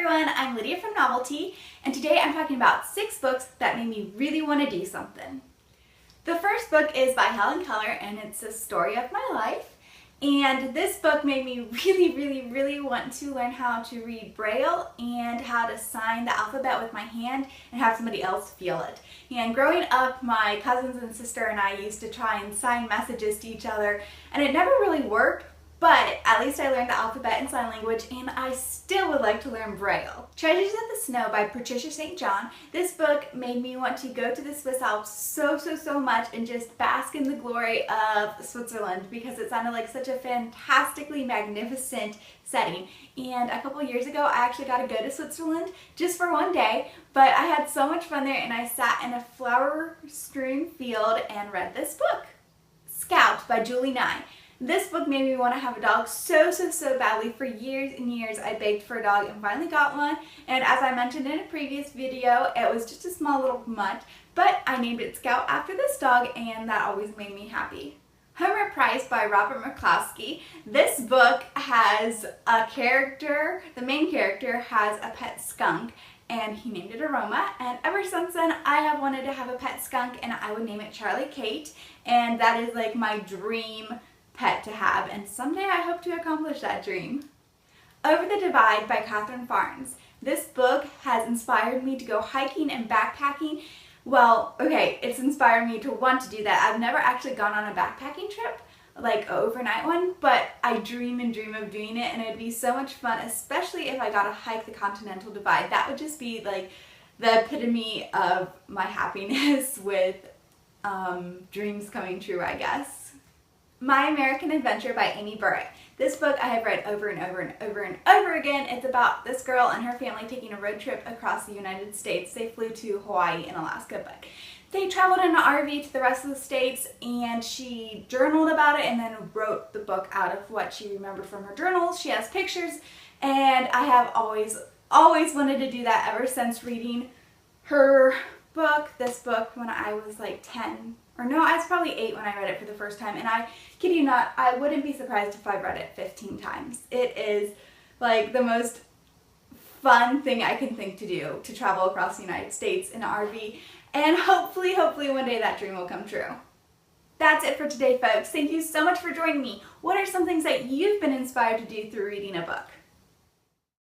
everyone, I'm Lydia from Novelty, and today I'm talking about 6 books that made me really want to do something. The first book is by Helen Keller, and it's a story of my life. And this book made me really want to learn how to read Braille and how to sign the alphabet with my hand and have somebody else feel it. And growing up, my cousins and sister and I used to try and sign messages to each other, and it never really worked. But at least I learned the alphabet and sign language, and I still would like to learn Braille. Treasures of the Snow by Patricia St. John. This book made me want to go to the Swiss Alps so much and just bask in the glory of Switzerland because it sounded like such a fantastically magnificent setting. And a couple years ago, I actually got to go to Switzerland just for one day, but I had so much fun there, and I sat in a flower-strewn field and read this book. Scalped by Julie Nye. This book made me want to have a dog so badly. For years and years I begged for a dog and finally got one, and as I mentioned in a previous video, it was just a small little mutt, but I named it Scout after this dog, and that always made me happy. Homer Price by Robert McCloskey. This book has a character, the main character has a pet skunk, and he named it Aroma, and ever since then I have wanted to have a pet skunk, and I would name it Charlie Kate, and that is like my dream pet to have, and someday I hope to accomplish that dream. Over the Divide by Catherine Farnes. This book has inspired me to go hiking and backpacking. Well, okay, it's inspired me to want to do that. I've never actually gone on a backpacking trip, like an overnight one, but I dream and dream of doing it, and it'd be so much fun, especially if I got to hike the Continental Divide. That would just be like the epitome of my happiness with dreams coming true, I guess. My American Adventure by Amy Burritt. This book I have read over and over again. It's about this girl and her family taking a road trip across the United States. They flew to Hawaii and Alaska, but they traveled in an RV to the rest of the states, and she journaled about it and then wrote the book out of what she remembered from her journals. She has pictures, and I have always wanted to do that ever since reading her book, this book, when I was like 10. Or no, I was probably 8 when I read it for the first time, and I kid you not, I wouldn't be surprised if I read it 15 times. It is like the most fun thing I can think to do, to travel across the United States in an RV, and hopefully one day that dream will come true. That's it for today, folks. Thank you so much for joining me. What are some things that you've been inspired to do through reading a book?